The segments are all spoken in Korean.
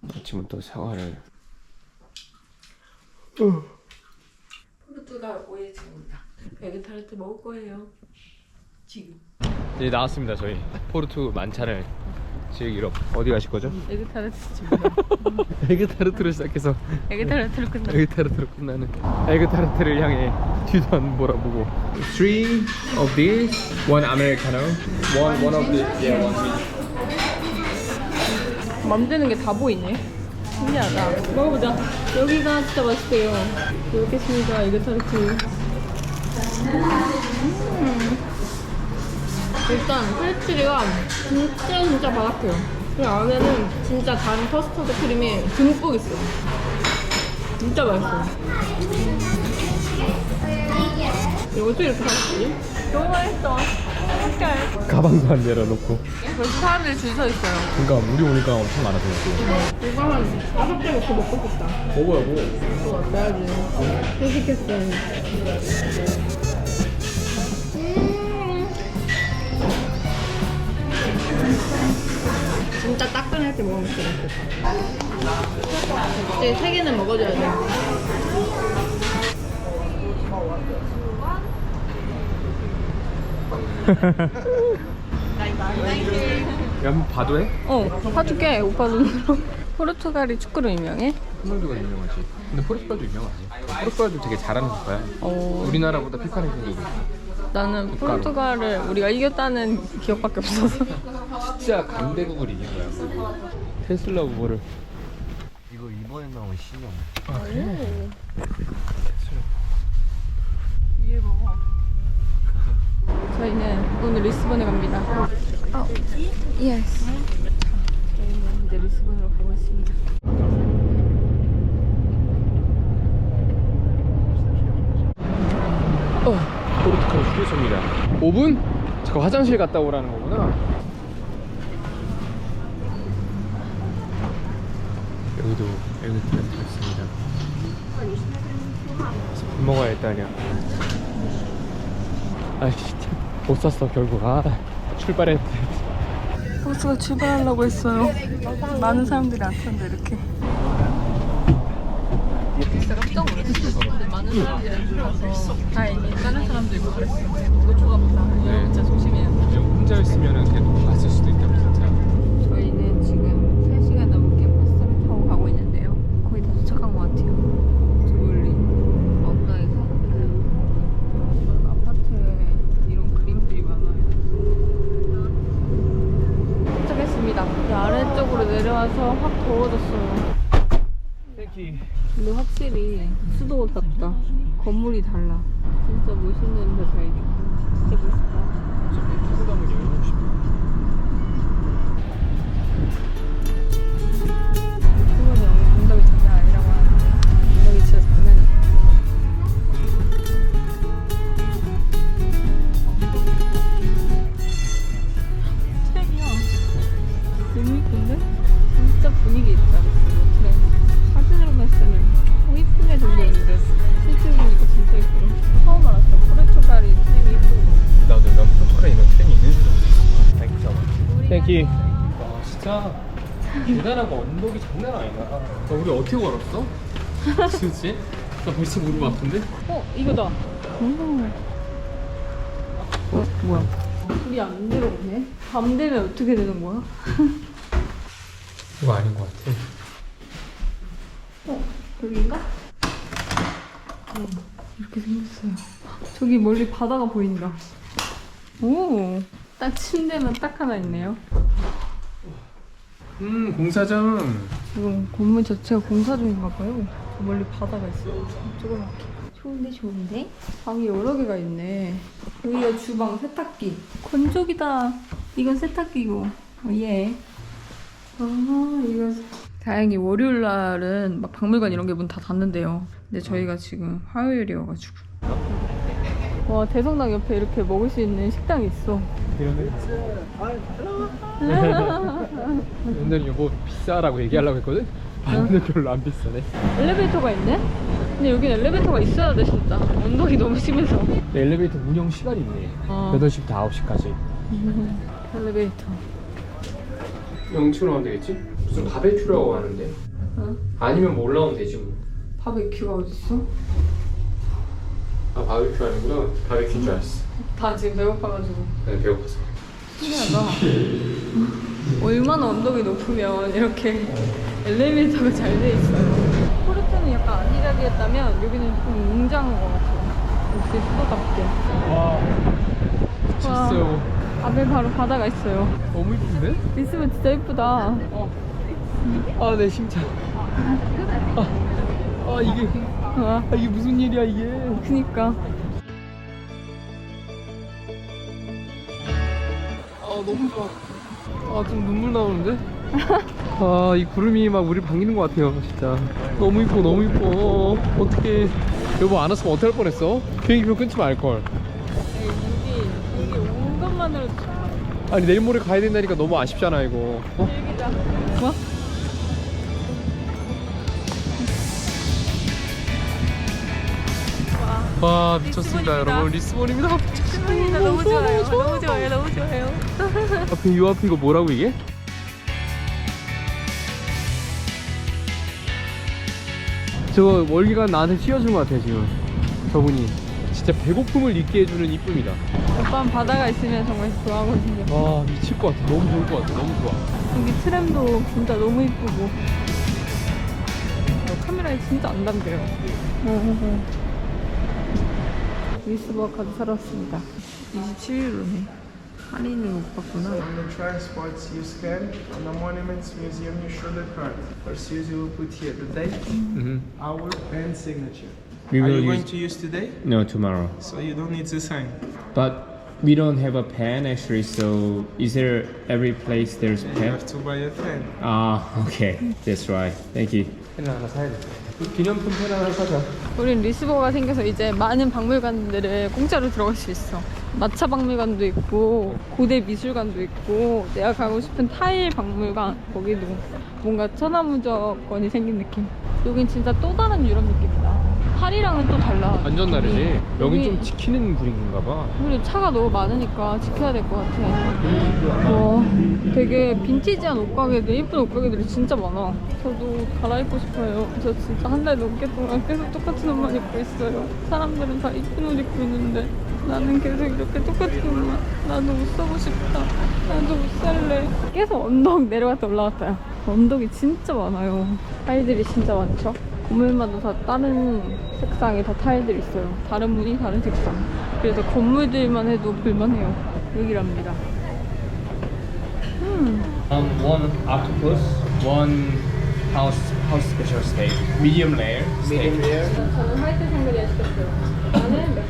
아침부터 사과를. 포르투갈 오예층입니다. 에그타르트 먹을 거예요. 지금. 이제 나왔습니다. 저희 포르투 만찬을 즐기러. 어디 가실 거죠? 에그타르트 집이요. 에그타르트로 시작해서 에그타르트로 끝나. 에그타르트로 끝나는. 에그타르트를 향해 뒤도 안 돌아보고. 3 of these, 1 americano, one of the, yeah, one medium. 만드는 게 다 보이네. 신기하다. 먹어보자. 여기가 진짜 맛있대요. 먹겠습니다. 에그타르트. 일단 프레츠리가 진짜 바삭해요. 그 안에는 진짜 단 커스터드 크림이 듬뿍 있어요. 진짜 맛있어요. 이거 어떻게 이렇게 맛있지? 너무 맛있어. 어떡해. 가방도 안 내려놓고. 벌써 사람들이 줄 서 있어요. 그러니까 우리 오니까 엄청 많아서. 이거 한 5개 먹고 먹고 싶다. 먹어요, 뭐. 이거 어때야지. 소식했어요. 진짜 따끈할 때 먹으면 진짜 맛있겠다. 이제 3개는 먹어줘야 돼. 야, 한번 봐도 해? 사줄게. 오빠 눈으로. 포르투갈이 축구로 유명해? 호날두가 유명하지. 근데 포르투갈도 유명하지. 포르투갈도 되게 잘하는 국가야. 우리나라보다 피카는 생기고. 나는 포르투갈을 우리가 이겼다는 기억밖에 없어서. 진짜 강대국을 이긴 거야. 테슬라 우버를. 이거 이번에 나온 신형. 아 그래? 위에 봐봐. 저희는 오늘 리스본에 갑니다. Yes. 저희는 이제 리스본으로 가고 있습니다. 포르투갈 휴게소입니다. 5분? 잠깐 화장실 갔다 오라는 거구나. 여기도 에그타르트 있습니다. 밥 먹어야겠다 그냥. 아 진짜 못 샀어 결국. 출발했대. 버스가 출발하려고 했어요. 많은 사람들이 안 타는데 이렇게. 진짜 깜짝 놀랐어. 근데 많은 사람들이 안 타서 다행히 다른 사람도 있고 그랬어. 이거 좋아보다. 이거 진짜 조심해야 돼. 혼자였으면 계속 봤을 수도 있다 진짜. 저희는 지금 3시간 넘게 버스를 타고 가고 있는데요. 거의 다 도착한 것 같아요. 저 멀리 엉덩이 사는데요. 아파트에 이런 그림들이 많아요. 도착했습니다. 이제 아래쪽으로 내려와서 확 더워졌어요. 근데 확실히 수도 같다. 건물이 달라. 진짜 멋있는 데다 이게. 진짜 멋있다. 수건이 엉덩이 장난 아니라고 하는데 엉덩이 진짜 장난 아니야. 책이야. 너무 이쁜데? 진짜 분위기 있다. 그래. 사진으로만 했을 때는 이쁘네 정도였는데 실제로 보니까 진짜 이쁘네. 처음 알았어. 포르투갈이 트램이 이쁘고. 나도 난 포르투갈에 이런 트램이 있는 줄도 몰랐어. 땡큐. 와 진짜 대단하고 언덕이 장난 아니다. 야, 우리 어떻게 걸었어? 진짜? 나 벌써 무릎 아픈데? 이거다. 뭐야? 불이 안 들어오네? 밤 되면 어떻게 되는 거야? 이거 아닌 것 같아. 여기인가? 이렇게 생겼어요. 저기 멀리 바다가 보인다. 오, 딱 침대만 딱 하나 있네요. 공사장. 지금 건물 자체가 공사 중인가 봐요. 저 멀리 바다가 있어요. 조그맣게. 좋은데? 방이 여러 개가 있네. 여기가 주방, 세탁기. 건조기다. 이건 세탁기고. 예. 이거. 다행히 월요일 날은 막 박물관 이런 게 문 다 닫는데요. 근데 저희가 지금 화요일이어가지고. 와, 대성당 옆에 이렇게 먹을 수 있는 식당이 있어. 이러네. 근데 이거 비싸라고 얘기하려고 했거든? 봤는데 별로 안 비싸네. 엘리베이터가 있네? 근데 여긴 엘리베이터가 있어야 돼 진짜. 언덕이 너무 심해서. 엘리베이터 운영 시간이 있네. 8시부터 9시까지. 엘리베이터. 영치로 하면 되겠지? 무슨 바베큐라고 하는데? 아니면 뭐 올라오면 되지 뭐. 바베큐가 어딨어? 아 바베큐 아니구나. 바베큐인 줄 알았어. 다 지금 배고파가지고. 네, 배고파서. 신기하다. 얼마나 언덕이 높으면 이렇게 엘리베이터가 잘 돼 있어요. 포르테는 약간 아기자기했다면 여기는 좀 웅장한 것 같아요. 역시 수도답게. 와. 미쳤어요. 앞에 바로 바다가 있어요. 너무 이쁜데? 있으면 진짜 이쁘다. 아, 내 심장. 이게. 이게 무슨 일이야, 이게. 그니까. 너무 좋아. 좀 눈물 나오는데? 이 구름이 막 우리 반기는 것 같아요, 진짜. 너무 이뻐, 너무 이뻐. 어떡해. 여보, 안 왔으면 어떡할 뻔했어? 비행기표 끊지 말걸. 여기 온 것만으로도 아니, 내일 모레 가야 된다니까 너무 아쉽잖아, 이거. 즐기자. 뭐? 와, 미쳤습니다, 여러분. 리스본입니다. 리스본이다. 너무 좋아요. 너무 좋아요. 너무 좋아요. 앞에, 이 앞에 이거 뭐라고, 이게? 저거 월기관 나한테 씌워준 것 같아, 지금. 저분이. 진짜 배고픔을 잊게 해주는 이쁨이다. 오빠는 바다가 있으면 정말 좋아하거든요. 와, 미칠 것 같아. 너무 좋을 것 같아. 너무 좋아. 여기 트램도 진짜 너무 이쁘고. 카메라에 진짜 안 담겨요. 리스버가 카드 사러 왔습니다. 27유로네. 할인을 못 받구나. On the transports you scan, on the monuments museum you show the card. First you will put here the date, hour and signature. We Are will you going use to use today? no tomorrow, So you don't need to sign. but we don't have a pen actually. So is there every place there's a You pen? have to buy a pen. Okay, that's right. Thank you. 펜 하나 사야 돼. 기념품 펜 하나 사자. 우린 리스버가 생겨서 이제 많은 박물관들을 공짜로 들어갈 수 있어. 마차 박물관도 있고 고대 미술관도 있고 내가 가고 싶은 타일 박물관 거기도 뭔가 천하무적권이 생긴 느낌. 여긴 진짜 또 다른 유럽 느낌이다. 파리랑은 또 달라. 완전 다르지? 여긴 여기- 좀 지키는 분위기인가 봐. 우리 차가 너무 많으니까 지켜야 될 것 같아. 와, 되게 빈티지한 옷가게들, 예쁜 옷가게들이 진짜 많아. 저도 옷 갈아입고 싶어요. 저 진짜 한 달 넘게 동안 계속 똑같은 옷만 입고 있어요. 사람들은 다 이쁜 옷 입고 있는데 나는 계속 이렇게 똑같은 옷만. 나도 옷 사고 싶다. 나도 옷 살래. 계속 언덕 내려갔다 올라갔다요. 언덕이 진짜 많아요. 타일들이 진짜 많죠? 건물마다 다 다른 색상의 다 타일들이 있어요. 다른 무늬, 다른 색상. 그래서 건물들만 해도 볼만해요. 여기랍니다. One octopus, one house special steak, medium layer. Medium layer. 저는 화이트 샹그리아 시켰어요. 나는 맥주.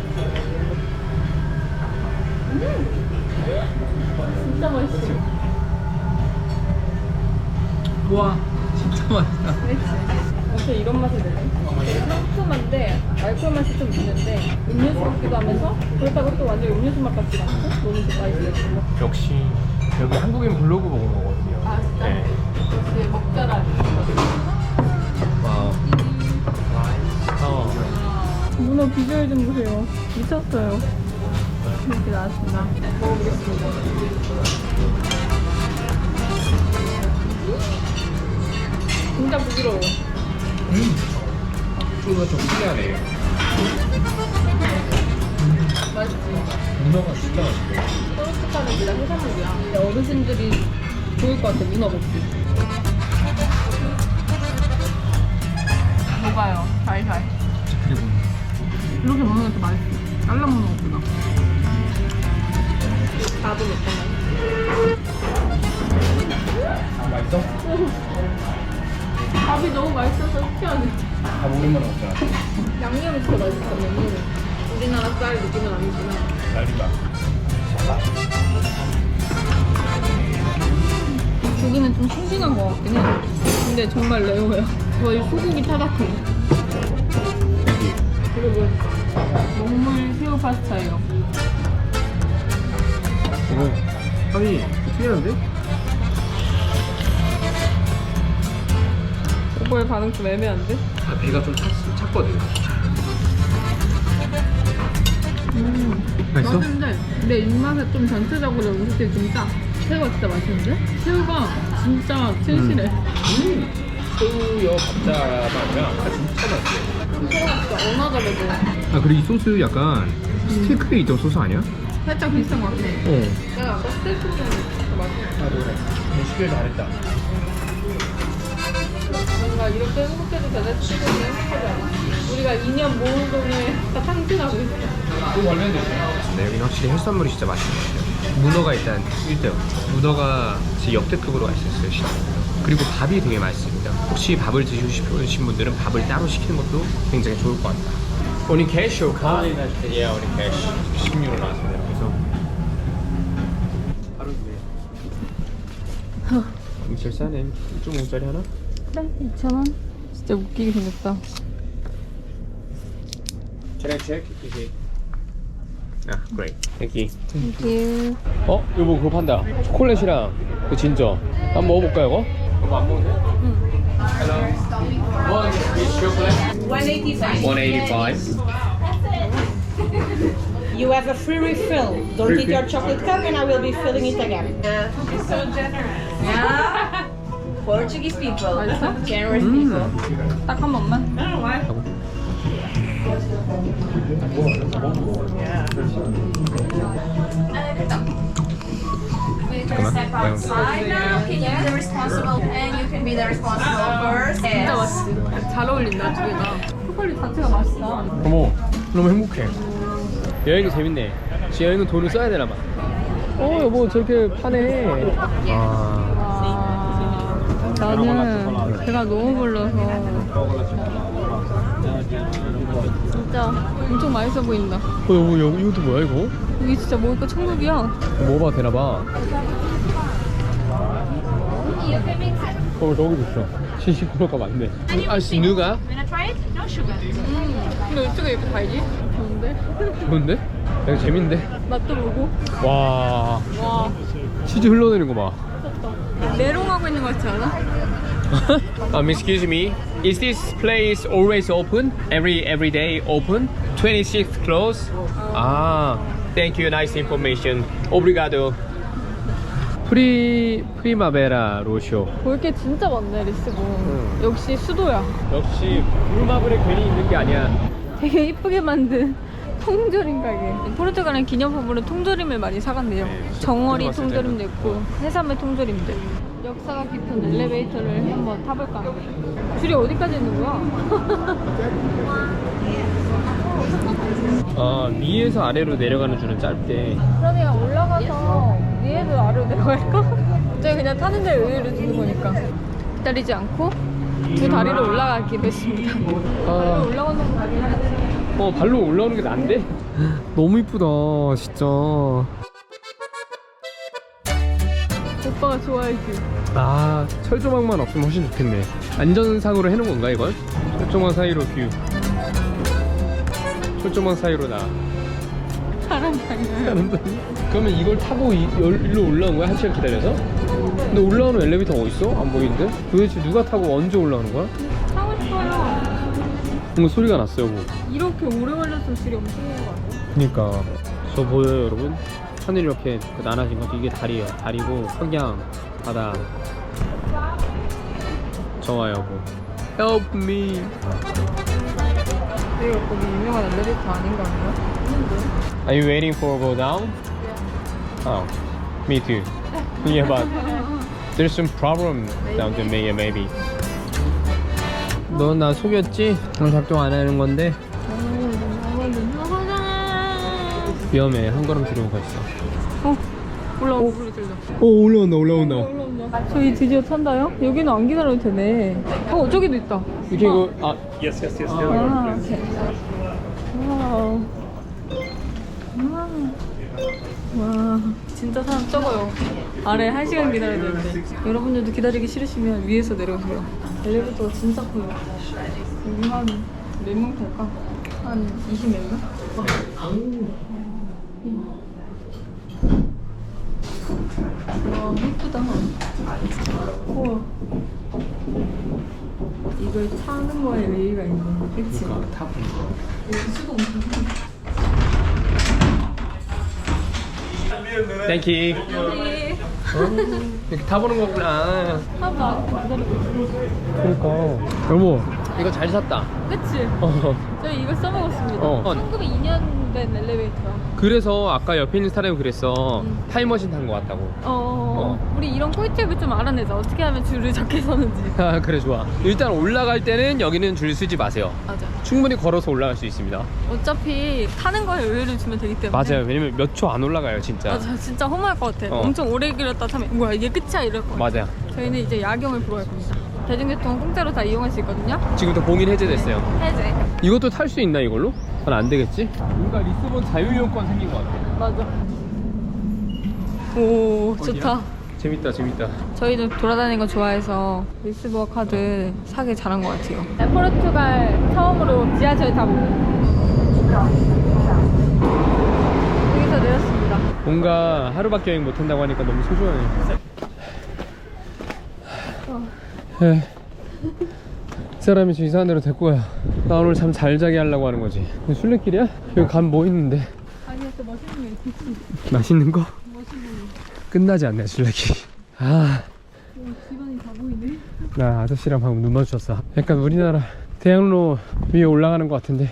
진짜 맛있어. 와, 진짜 맛있다. 그렇지. 어떻게 이런 맛이 되네. 되게 상큼한데 알코올 맛이 좀 있는데 음료수 같기도 하면서 그렇다고 또 완전 음료수 맛 같지가 않고 너무 맛있어요. 역시 여기 한국인 블로그 보는 거거든요. 아 진짜? 네. 역시 먹자라. 와우. 문어 비주얼 좀 보세요. 미쳤어요. 이렇게 나왔습니다. 먹어보겠습니다. 진짜 부드러워. 좀 특이하네. 맛있지? 문어가 진짜 맛있네. 토스카르비라 해산물이야. 근데 어르신들이 좋을 것 같아, 문어 먹기. 녹아요, 살살. 그리고 이렇게 먹는 것도 맛있어. 잘라 먹는 것보다. 나도 먹잖아. 맛있어? 밥이 너무 맛있어서 희한해. 밥 오랜만에 먹잖아. 양념이 진짜 맛있어, 양념이. 우리나라 쌀 느낌은 아니지만. 날리다. 고기는 좀 싱싱한 것 같긴 해. 근데 정말 레어야. 거의 소고기 타다크. 그리고 먹물 새우 파스타예요. 이거 향이 특이한데? 오빠의 반응 좀 애매한데? 배가 좀 찼거든. 맛있어? 맛있는데 내 입맛에 좀 전체적으로 음식들이 좀 짜. 새우가 진짜 맛있는데? 새우가 진짜 튼실해. 새우여 감자가 진짜 맛있어. 새우가 진짜 어나더래도 아 그리고 이 소스 약간 스테이크에 있던 소스 아니야? 살짝 비슷한 것 같아. 내가 아까 스테이크는 진짜 맛있어. 아 그래. 레시피를 잘했다. 뭔가 이렇게 행복해도 되는 친구는 행복하지 않아. 우리가 2년 모은 동에 다 탕진하고 있어. 또 걸면 되죠. 네, 여기는 확실히 해산물이 진짜 맛있는 것 같아요. 문어가 일단 1등. 문어가 진짜 역대급으로 맛있었어요, 진짜. 그리고 밥이 되게 맛있습니다. 혹시 밥을 드시고 싶으신 분들은 밥을 따로 시키는 것도 굉장히 좋을 것 같다. 오늘 캐시오 카? 예, 오늘 캐시. 16유로 나왔습니다. 그래서 하루 후에. 엄청 싸네. 1.5짜리 하나? 그래, 2,000원. 진짜 웃기게 생겼다. Can I check? Is it? 아, great. Thank you. 땡큐. 어? 여보 그거 판다. 초콜릿이랑 그 진저. 한번 먹어볼까요, 이거? 이거 안 먹는데? Hello. One is chocolate. 185. 185. You have a free refill. Don't eat your chocolate cup and I will be filling it again. so generous. Yeah. Portuguese people. 맛있어? Generous people. 딱 한 번만. Outside now, can you be the responsible and you can be the responsible first? 진짜 맛있지? 잘 어울린다, 두 개가. 초콜릿 자체가 맛있다. 어머, 너무 행복해. 여행이 재밌네. 지금 여행은 돈을 써야 되나 봐. 여보 저렇게 파네. 나는 배가 너무 불러서 진짜 엄청 맛있어 보인다. 여보 여기 이것도 뭐야 이거? 이게 진짜 먹을 거 천국이야. 먹어봐 되나봐. 저기도 있어. 70%가 많네. 아 누가? Wanna try it? No sugar. 근데 어떻게 이렇게 달지? 좋은데? 좋은데? 되게 재밌는데? 맛도 보고. 와 와, 치즈 흘러내리는 거 봐. 메롱하고 있는 것 같지 않아? Excuse me. Is this place always open? Every day open? 26th close? Thank you. Nice information. Obrigado. 프리마베라 로쇼. 볼 게 진짜 많네, 리스본. 역시 수도야. 역시 프리마베라 괜히 있는 게 아니야. 되게 이쁘게 만든 통조림 가게. 포르투갈은 기념품으로 통조림을 많이 사간대요. 네, 정어리 들어봤을 통조림도 때는. 있고 해산물 통조림들. 역사가 깊은 엘리베이터를 한번 타볼까 합니다. 줄이 어디까지 있는 거야? 위에서 아래로 내려가는 줄은 짧대. 그러면 올라가서 위에도 아래로 내려갈까? 저희 그냥 타는 데 의의를 두는 거니까 기다리지 않고 두 다리로 올라가기로 했습니다. 발로 올라가는 거 아니야? 발로 올라오는 게 난데? 너무 이쁘다 진짜. 오빠가 좋아해지. 철조망만 없으면 훨씬 좋겠네. 안전상으로 해놓은 건가 이건? 철조망 사이로 뷰. 철조망 사이로 나. 사람 다녀요. 그러면 이걸 타고 일로 올라온 거야? 1시간 기다려서? 근데 올라오는 엘리베이터가 어딨어? 안 보이는데? 도대체 누가 타고 언제 올라오는 거야? 타고 싶어요. 뭔가 소리가 났어요 뭐. 이렇게 오래 걸려서 줄이 엄청 긴 거 아니야? 그니까 저 보여요 여러분? 하늘이 이렇게 나눠진 것도 이게 다리예요. 다리고 석양, 바다. 정화요 뭐. Help me. 여기가 거기 유명한 엘리베이터 아닌 거 아니야? 있는데? Are you waiting for go down? Oh, me too. Yeah, but there's some problem down to me, maybe. 너 나 속였지? 오늘 작동 안 하는 건데 위험해. 한 걸음 뒤로 가 있어. 올라온다. 소리 들려. 올라온다. 저희 드디어 탄다요? 여기는 안 기다려도 되네. 저기도 있다. You can go. Yes, yes, yes. 오케이. 와우. 와, 진짜 사람 적어요. 아래 1시간 기다려야 되는데. 여러분들도 기다리기 싫으시면 위에서 내려오세요. 엘리베이터가 진짜 커요. 여기 한 몇 명 탈까? 한 20몇 명? 와, 예쁘다. 우와. 이걸 타는 거에 의의가 있네. 그치? 여기 수도 엄청 크네. Thank you. 여기 이렇게 타보는 거구나. 사람도 안 기다리고 있어. 그러니까. 여보, 이거 잘 샀다. 그치? 저희 이거 써먹었습니다. 어. 1902년 된 엘리베이터야. 그래서 아까 옆에 있는 사람이 그랬어. 타임머신 탄 거 같다고. 우리 이런 꿀팁을 좀 알아내자. 어떻게 하면 줄을 적게 서는지. 아, 그래, 좋아. 일단 올라갈 때는 여기는 줄 서지 마세요. 맞아. 충분히 걸어서 올라갈 수 있습니다. 어차피 타는 거에 의의를 주면 되기 때문에. 맞아요. 왜냐면 몇 초 안 올라가요, 진짜. 맞아. 진짜 허무할 것 같아. 어. 엄청 오래 길었다 타면 뭐야 이게 끝이야 이럴 것 같아. 맞아요. 저희는 이제 야경을 보러 갈 겁니다. 대중교통 공짜로 다 이용할 수 있거든요. 지금부터 봉인 해제됐어요. 해제. 이것도 탈 수 있나, 이걸로? 그건 안 되겠지? 뭔가 리스본 자유이용권 생긴 것 같아. 맞아. 오, 좋다. 재밌다, 재밌다. 저희도 돌아다니는 거 좋아해서 리스보아 카드 사길 잘한 것 같아요. 포르투갈 처음으로 지하철 타고 여기서 내렸습니다. 뭔가 하루밖에 여행 못 한다고 하니까 너무 소중하네요. 에, 사람이 지금 이상한 데로 데리고 가요. 나 오늘 잠 잘 자게 하려고 하는 거지. 이거 술래길이야? 여기 가면 뭐 있는데? 아니야, 또 맛있는 거 있지. 맛있는 거? 멋있는 거. 끝나지 않네, 술래길. 아, 집안이 다 보이네. 나 아저씨랑 방금 눈 마주쳤어. 약간 우리나라 대학로 위에 올라가는 것 같은데.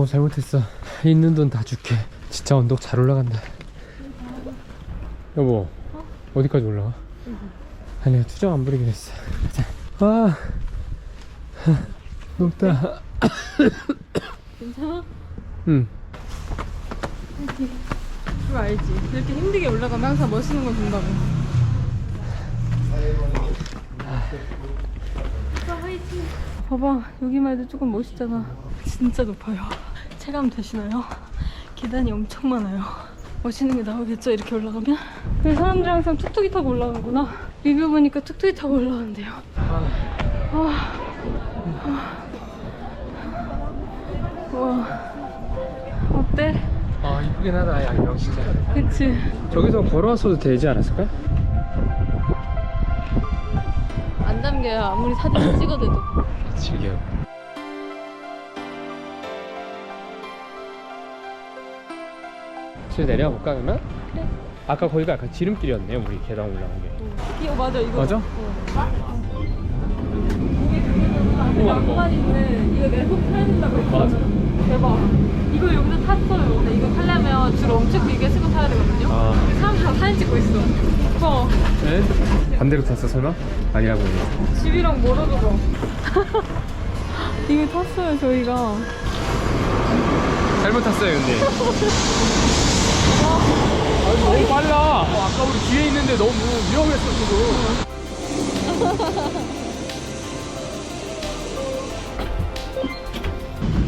잘못했어. 있는 돈 다 줄게. 진짜 언덕 잘 올라간다. 여보, 어디까지 올라가? 아니야, 투정 안 부리기로 했어. 아, 높다. 괜찮아? 응. 그거 알지? 이렇게 힘들게 올라가면 항상 멋있는 거 준다고. 봐봐, 여기만 해도 조금 멋있잖아. 진짜 높아요. 체감 되시나요? 계단이 엄청 많아요. 멋있는 게 나오겠죠, 이렇게 올라가면? 그래서 사람들이 항상 툭툭이 타고 올라가는구나. 리뷰 보니까 툭툭이 타고 올라가는데요. 우와, 어때? 아, 이쁘긴 하다, 야경 진짜. 그치? 저기서 걸어왔어도 되지 않았을까? 안 담겨요, 아무리 사진 찍어대도. 즐겨요. 지금 내려가 볼까, 그러면? 그래. 아까 거기가 약간 지름길이었네요, 우리 계단 올라온 게. 이거 맞아, 이거. 맞아? 양반인데 이거 내가 꼭 타야 된다고 했어. 맞아. 대박. 이거 여기서 탔어요. 근데 이거 타려면 줄 엄청 길게 쓰고 타야 되거든요. 아. 근데 사람들 다 사진 찍고 있어. 오빠, 네? 반대로 탔어, 설마? 아니라고 했네. 집이랑 멀어져서. 이거 탔어요, 저희가. 잘못 탔어요, 근데. 너무 빨라. 아까 우리 뒤에 있는데 너무 위험했어, 지금.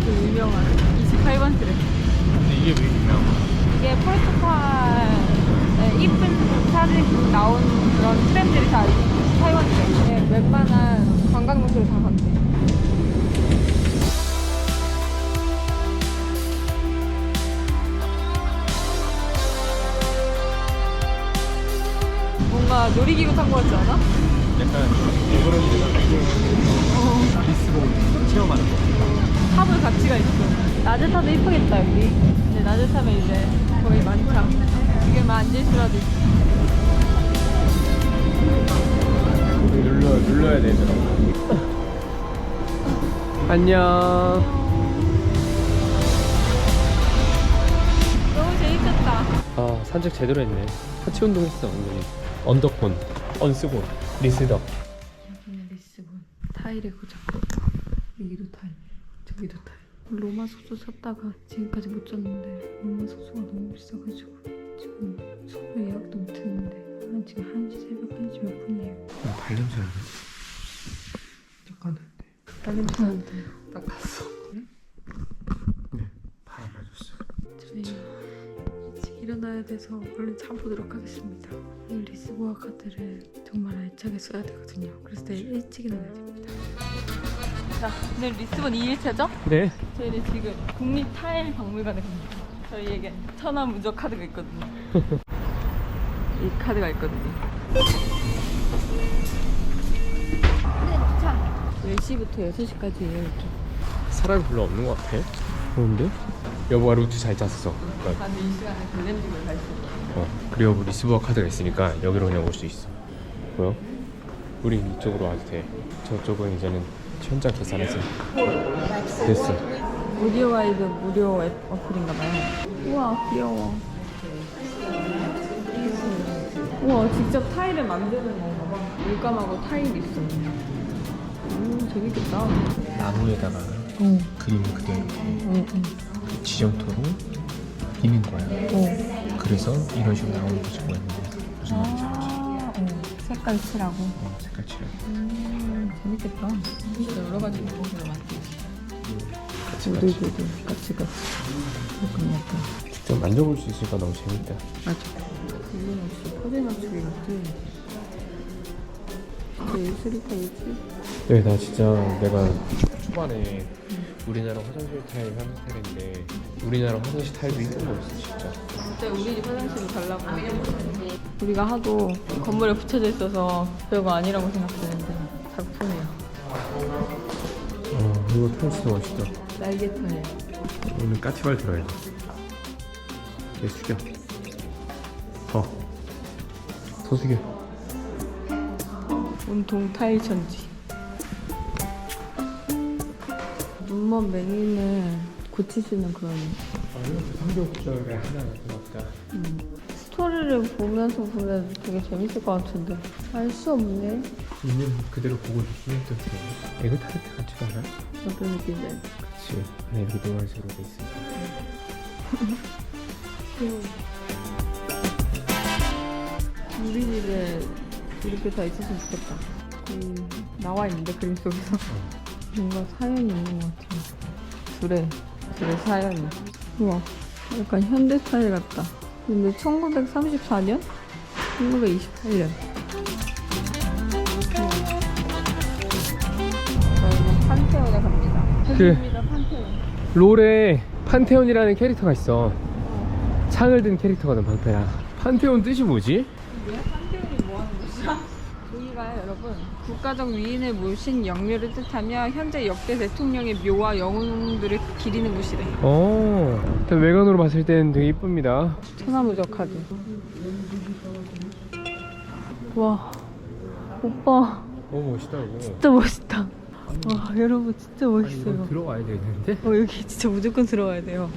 그 유명한 28번 트랙. 근데 이게 왜 유명한 거야? 이게 포르투갈에 이쁜 사진 나온 그런 트램들이 다 28번 트랙. 웬만한 관광 명소를 다 간대. 뭔가 놀이기구 탄 거 같지 않아? 약간 에버랜드나 리스본 체험하는 거. 타볼 가치가 있어. 낮에 타도 이쁘겠다 여기. 근데 낮에 타면 이제 거의 많죠. 지금 앉을 수라도 있어. 눌러야 되더라고. 안녕. 너무 재밌었다. 아, 산책 제대로 했네. 하체 운동했어, 완전히. 언더폰, 언스본, 리스덕. 여기는 리스본. 타일의 고장. 여기도 타일, 저기도 타일. 로마 숙소 샀다가 지금까지 못 잤는데 로마 숙소가 너무 비싸가지고 지금 숙소 예약도 못했는데 한 지금 1시, 새벽 1시 몇 분이에요. 발냄새 나네. 닦았는데. 발냄새 나는데 닦았어. 네, 바람 맞았어요. 저희 일찍 일어나야 돼서 얼른 자보도록 하겠습니다. 이 리스보아 카드를 정말 알차게 써야 되거든요. 그래서 내일 일찍 일어나야 됩니다. 자, 오늘 리스본 2일차죠? 네. 저희는 지금 국립타일박물관에 갑니다. 저희에게 천하무적 카드가 있거든요. 이 카드가 있거든요. 자, 10시부터 6시까지예요, 이렇게. 사람이 별로 없는 것 같아. 그런데? 여보가 루트 잘 짰어. 나는 이 시간에 글램핑을 갈 수 있어요. 그리고 리스보아 카드가 있으니까 여기로 그냥 올 수 있어. 보여? 우린 이쪽으로 와도 돼. 저쪽은 이제는 현장 계산해서 됐어. 오디오 가이드 무료 앱 어플인가봐요. 우와 귀여워. 우와 직접 타일을 만드는 건가봐. 물감하고 타일이 있어. 재밌겠다. 나무에다가 그림을 그대로 이렇게 지점토로 비는 거야. 그래서 이런 식으로 나오는 거지 보였는데 무슨 말인지 알지? 색깔 칠하고. 색깔 칠해. 재밌겠다. 진짜 여러 가지 물건으로 만들지. 같이 같이. 약간. 직접 만져볼 수 있으니까 너무 재밌다. 맞아. 이건 역시 퍼즐 맞추기 같지. 진짜 예술이다 예술. 네, 나 진짜 내가 초반에 우리나라 화장실 타일 한 스타일인데 우리나라 화장실 타일도 이쁜 거였어 진짜. 진짜 우리 집 화장실을 달라고. 우리가 하도 건물에 붙여져 있어서 별거 아니라고 생각했는데 작품이야. 이거 타일 진짜 멋있다. 날개 타일. 오늘 까치발 들어야 돼. 얘 숙여. 더 숙여. 온통 타일 천지. 눈먼 맹이는 고치시는 그런. 이거 삼겹살에 하나 고맙다. 스토리를 보면서 보면 되게 재밌을 것 같은데 알 수 없네. 있는 그대로 보고 싶으면 또 되게 에그타르트 같지도 않아? 어떤 느낌인지 알지? 그치. 안에 이렇게 노란색으로 돼 있으니까. 귀여워. 우리 집에 이렇게 다 있었으면 좋겠다. 나와 있는데 그림 속에서 뭔가 사연이 있는 것 같아요. 둘의 사연이. 우와, 약간 현대 스타일 같다. 근데 1934년? 1928년. 저희는 판테온에 갑니다. 여기입니다, 판테온. 롤에 판테온이라는 캐릭터가 있어. 창을 든 캐릭터거든, 방패랑. 판테온 뜻이 뭐지? 판테온이 뭐 하는 곳이야? 여기가요, 여러분. 국가적 위인을 모신 영묘를 뜻하며 현재 역대 대통령의 묘와 영웅들을 기리는 곳이래. 일단 외관으로 봤을 때는 되게 이쁩니다. 천하무적하지. 와, 오빠 너무 멋있다, 이거. 진짜 멋있다. 와, 여러분 진짜 멋있어요. 들어가야 되는데? 여기 진짜 무조건 들어와야 돼요.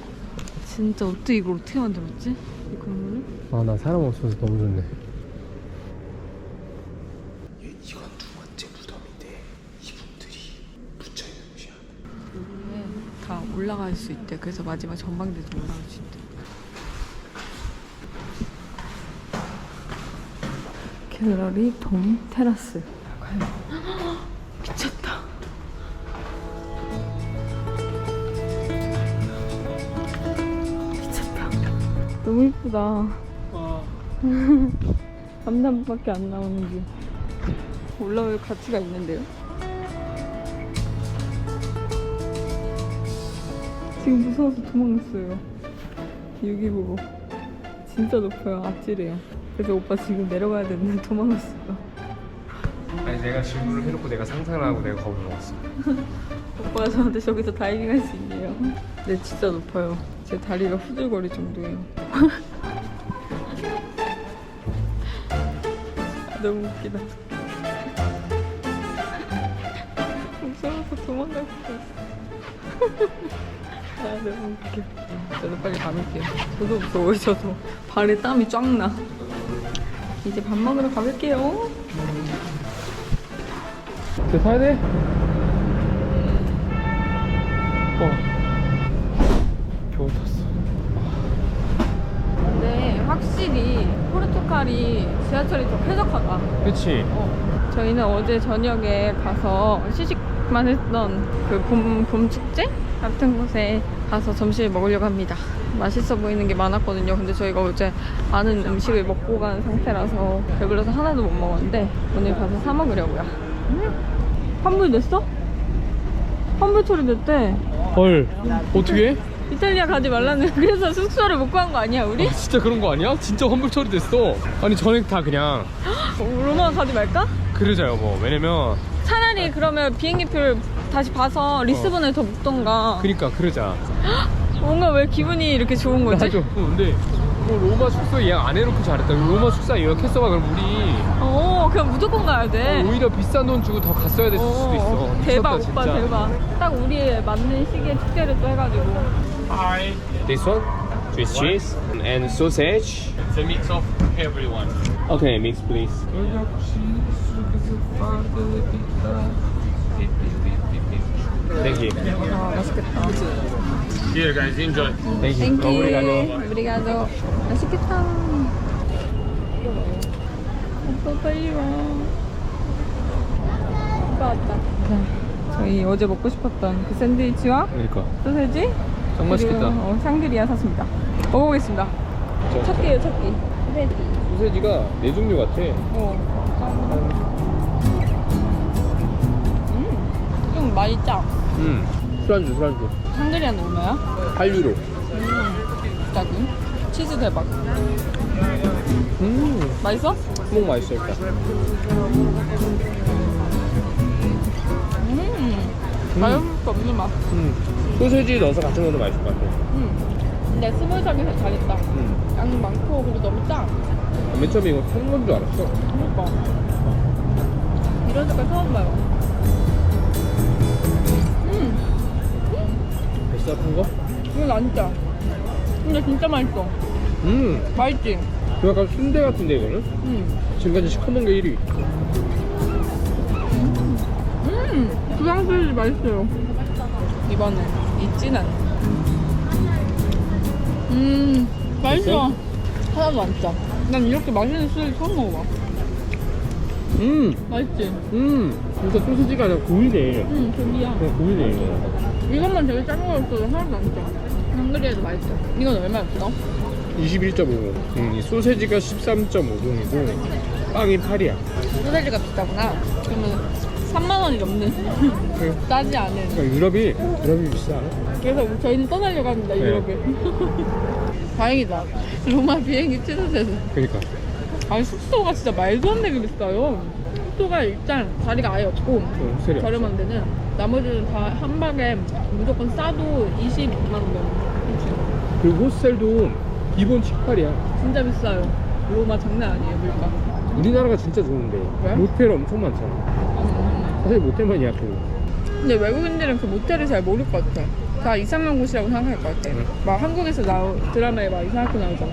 진짜 어떻게 이걸 어떻게 만들었지? 이 건물을? 아, 나 사람 없어서 너무 좋네. 이건 두 번째 무덤인데 이분들이 붙여있는 곳이야. 여기에 다 올라갈 수 있대. 그래서 마지막 전망대도 올라갈 수 있대. 갤러리 돔 테라스. 미쳤다. 미쳤다. 너무 이쁘다. 감나무밖에 안 나오는 게 올라올 가치가 있는데요. 지금 무서워서 도망갔어요. 여기 보고. 진짜 높아요. 아찔해요. 그래서 오빠 지금 내려가야 되는데 도망갔어요. 아니, 내가 질문을 해놓고 내가 상상을 하고 내가 겁을 먹었어. 오빠가 저한테 저기서 다이빙 할 수 있네요. 네, 진짜 높아요. 제 다리가 후들거릴 정도예요. 너무 웃기다. 무서워서 도망갔어. 아, 너무 웃겨. 저도 빨리 가볼게요. 저도 무서워요, 저도. 발에 땀이 쫙 나. 이제 밥 먹으러 가볼게요. 저 타야 돼? 겨우 탔어. 근데 확실히 포르투갈이 지하철이 더 쾌적하다. 그치? 저희는 어제 저녁에 가서 시식만 했던 그 봄 축제 같은 곳에 가서 점심을 먹으려고 합니다. 맛있어 보이는 게 많았거든요. 근데 저희가 어제 많은 음식을 먹고 간 상태라서 배불러서 하나도 못 먹었는데 오늘 가서 사 먹으려고요. 환불 냈어? 환불 처리됐대. 헐, 어떻게? 이탈리아 가지 말라는. 그래서 숙소를 못 구한 거 아니야 우리? 진짜 그런 거 아니야? 진짜 환불 처리됐어. 아니, 전액 다 그냥 로마 가지 말까? 그러자 여보. 왜냐면 차라리 그러면 비행기표를 다시 봐서 리스본에 더 묵던가. 그러자. 뭔가 왜 기분이 이렇게 좋은 거지? 근데 로마 숙소 예약 안 해놓고 잘했다. 로마 숙소 예약했어봐. 그럼 우리 그냥 무조건 가야 돼. 오히려 비싼 돈 주고 더 갔어야 됐을 수도 있어. 대박 미쳤다, 오빠 진짜. 대박. 딱 우리에 맞는 시기에 축제를 또 해가지고. This one, Swiss cheese and sausage. It's a mix of everyone. Okay, mix please. Thank you. 아 맛있겠다. Here guys, enjoy. Thank you. 땡큐. 오브리가도. 맛있겠다. 오빠 빨리 와. 오빠 왔다. 자, 저희 어제 먹고 싶었던 그 샌드위치와 그러니까 소세지 정 맛있겠다. 그리고, 샹그리아 샀습니다. 먹어보겠습니다. 첫 끼예요, 첫 끼. 소세지. 소세지가 4종류 같아. 좀 많이 짜. 술안주. 샹그리아는 얼마야? 8유로. 비싸군. 치즈 대박. 맛있어? 너무 맛있어 일단. 맛없을 수 없는 맛. 소세지 넣어서 같이 먹어도 맛있을 것 같아. 근데 스몰샵에서 잘했다. 양 많고 그리고 너무 짜. 맨 처음에 이거 탄 건 줄 알았어. 그러니까. 이런 색깔 처음 봐요. 맛있어 탄 거? 이건 안 짜. 근데 진짜 맛있어. 맛있지? 그 약간 순대 같은데 이거는? 지금까지 시커먼 게 1위. 부장소리지 맛있어요. 이번엔 이 진한. 맛있어. 하나도 안 짜. 난 이렇게 맛있는 술을 처음 먹어봐. 맛있지? 진짜 소세지가 아니라 고기네. 고기야. 그냥 고기네 이거. 이것만 되게 짠 거였어도 하나도 안 짜. 샹그리아도 맛있어. 이건 얼마였어? 21.5. 이 소세지가 13.5동이고 빵이 8이야. 소세지가 비싸구나. 그러면 3만 원이 넘는. 싸지 않은. 그러니까 유럽이 비싸. 그래서 저희는 떠나려고 합니다, 네. 유럽에. 다행이다. 로마 비행기 취소돼서. 그러니까. 아니, 숙소가 진짜 말도 안 되게 비싸요. 숙소가 일단 자리가 아예 없고, 호텔이 없어. 저렴한 데는 나머지는 다 한 박에 무조건 싸도 22만 원 넘어. 그리고 호스텔도 기본 18이야. 진짜 비싸요. 로마 장난 아니에요, 물가. 우리나라가 진짜 좋은데 왜? 모텔 엄청 많잖아. 사실 모텔만 예약해. 근데 외국인들은 그 모텔을 잘 모를 것 같아. 다 이상한 곳이라고 생각할 것 같아. 응. 막 한국에서 드라마에 막 이상하게 나오잖아.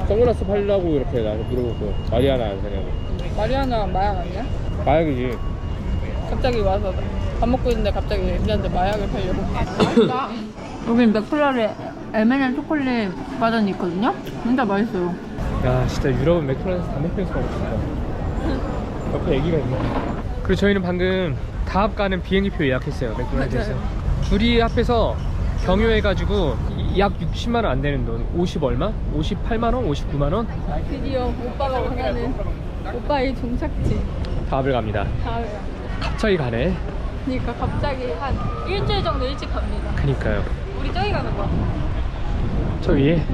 선글라스 팔려고 이렇게 나한테 물어보고 마리아나 안 사냐고. 마리아나 마약 아니야? 마약이지. 갑자기 와서 밥 먹고 있는데 갑자기 애들한테 마약을 팔려고. 맛있다. 여기는 맥플라레 M&M 초콜릿 버전이 있거든요? 진짜 맛있어요. 야 진짜 유럽은 맥도날드에서 담배 피면서 먹고 싶다. 옆에 애기가 있네. 그리고 저희는 방금 다합 가는 비행기표 예약했어요. 맥도날드에서. 둘이 합해서 경유해가지고 약 60만 원 안 되는 돈. 50 얼마? 58만 원? 59만 원? 드디어 오빠가 원하는 오빠의 종착지. 다합을 갑니다. 다음에. 갑자기 가네. 그러니까 갑자기 한 일주일 정도 일찍 갑니다. 그니까요. 우리 저기 가는 거야. 저 위에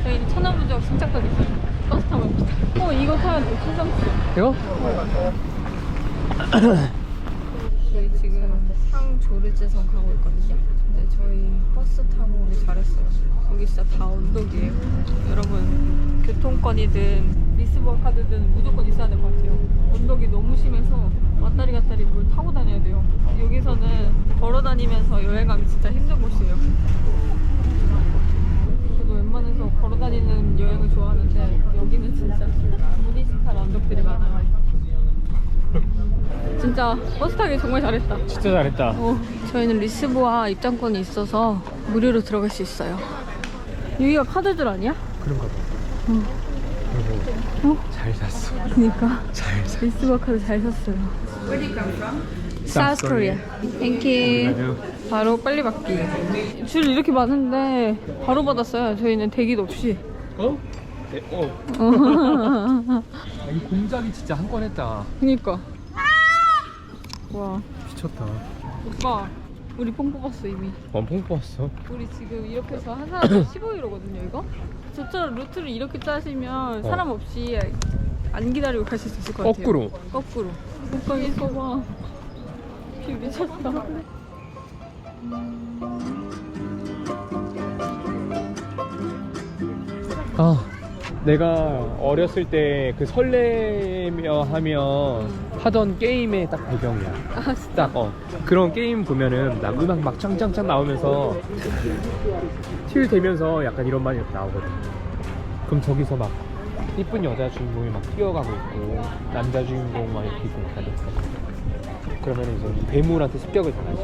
저희는 천안부적 승차권 있어요. 버스 타고 갑시다. 이거 타면 또 최정수. 이거? 저희 지금 상조르제성 가고 있거든요. 근데 저희 버스 타고 오길 잘했어요. 여기 진짜 다 언덕이에요. 여러분 교통권이든 리스버어 카드든 무조건 있어야 될 것 같아요. 언덕이 너무 심해서 왔다리 갔다리 뭘 타고 다녀야 돼요. 여기서는 걸어 다니면서 여행하기 진짜 힘든 곳이에요. 저도 웬만해서 걸어 다니는 여행을 좋아하는데 여기는 진짜 무니시팔 언덕들이 많아요. 진짜 버스 타기 정말 잘했다. 진짜 잘했다. 저희는 리스보아 입장권이 있어서 무료로 들어갈 수 있어요. 여기가 카드줄 아니야? 그런가 봐. 잘 샀어. 그니까 잘 샀어. 리스보아 카드 잘 샀어요. South Korea. Thank you. 바로 빨리 받기. 줄 이렇게 많은데 바로 받았어요. 저희는 대기도 없이. 어? 네, 이 공작이 진짜 한 건 했다. 그니까. 와. 미쳤다. 오빠, 우리 뽕 뽑았어 이미. 엄청 뽑았어. 우리 지금 이렇게 해서 한 사람당 15유로거든요 이거? 저처럼 루트를 이렇게 짜시면 사람 없이 안 기다리고 가실 수 있을 것 같아요. 거꾸로. 거꾸로. 오빠 이거 봐. 비 미쳤다. 아, 내가 어렸을 때 그 설레며 하면 하던 게임의 딱 배경이야. 아 진짜? 딱 그런 게임 보면은 나 음악 막 짱짱짱 나오면서 틸 되면서 약간 이런 말이 이렇게 나오거든. 그럼 저기서 막 이쁜 여자 주인공이 막 뛰어가고 있고 남자 주인공 막 이렇게 있으니까 그러면 이제 괴물한테 습격을 당하지.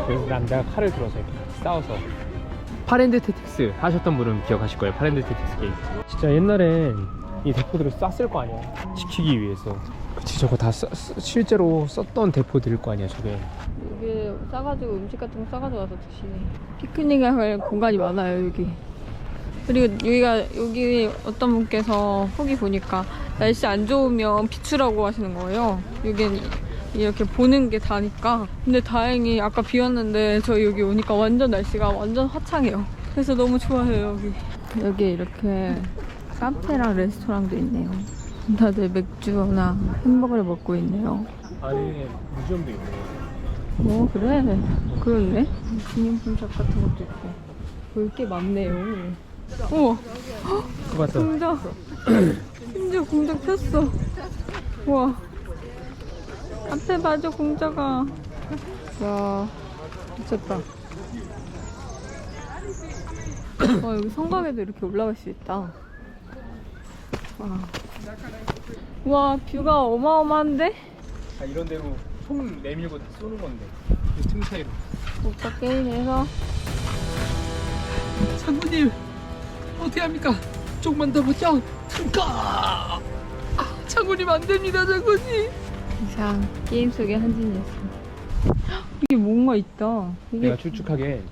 그래서 남자가 칼을 들어서 이렇게 싸워서. 파렌드 테틱스 하셨던 분은 기억하실 거예요. 파렌드 테틱스 게임. 진짜 옛날엔 이 대포들을 쐈을 거 아니야. 지키기 위해서. 그치, 저거 다 실제로 썼던 대포들일 거 아니야, 저게. 여기 싸가지고 음식 같은 거 싸가지고 와서 드시네. 피크닉 할 공간이 많아요 여기. 그리고 여기 어떤 분께서 후기 보니까 날씨 안 좋으면 비추라고 하시는 거예요. 여긴 이렇게 보는 게 다니까. 근데 다행히 아까 비 왔는데 저희 여기 오니까 완전 날씨가 완전 화창해요. 그래서 너무 좋아해요 여기. 여기 이렇게 카페랑 레스토랑도 있네요. 다들 맥주나 햄버거를 먹고 있네요. 안에 무지엄도 있네. 뭐 그래 그렇네. 기념품샵 같은 것도 있고 볼 게 많네요. 우와 그거 봤어. 공작 심지어 공작 폈어. 우와 앞에 봐줘 공작아. 와 미쳤다. 여기 성곽에도 이렇게 올라갈 수 있다. 와 뷰가 어마어마한데? 아, 이런 데로 총 내밀고 다 쏘는 건데. 이 틈 사이로. 오빠 게임해서 장군님 어떻게 합니까? 조금만 더 보죠. 잠깐. 장군님 안 됩니다, 장군님. 이상 게임 속의 한진이었어. 이게 뭔가 있다. 이게 내가 추측하기엔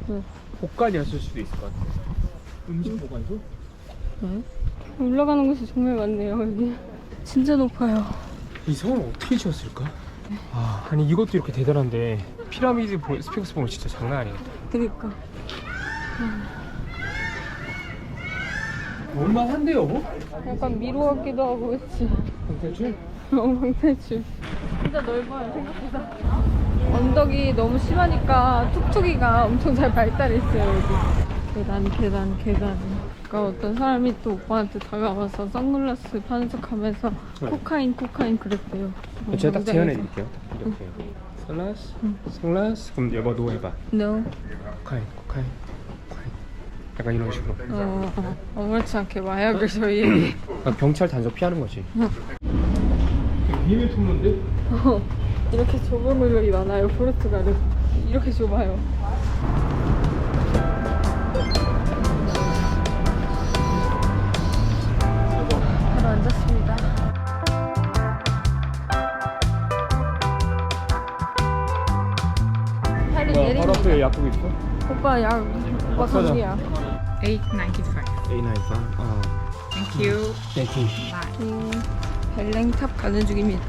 네. 복간이었을 수도 있을 것 같아. 음식 보관소? 네? 올라가는 곳이 정말 많네요 여기. 진짜 높아요. 이 성을 어떻게 지었을까? 아, 아니 이것도 이렇게 대단한데 피라미드 스핑크스 보면 진짜 장난 아니야. 그니까 얼마한데요, 여보? 약간 미로 같기도 하고 그치? 방탈출? 방탈출. 진짜 넓어요 생각보다. 언덕이 너무 심하니까 툭툭이가 엄청 잘 발달했어요 여기. 계단. 그러니까 어떤 사람이 또 오빠한테 다가와서 선글라스 파는 척 하면서 코카인 그랬대요. 제가 딱 영상에서. 재현해드릴게요. 이렇게 선글라스 그럼 여보 너 해봐. No. 코카인 약간 이런 식으로. 아무렇지 않게 마약을 저희에게. 경찰 단속 피하는 거지. 비밀 통로인데? 이렇게 좁은 물건이 많아요 포르투갈은. 이렇게 좁아요. 바로 앉았습니다. 팔이 바로 내리니까. 앞에 약국 있어? 오빠 약 오빠 사자. 감기야. $8.95. A94. Thank you. 땡큐. 벨랭탑 가는 중입니다.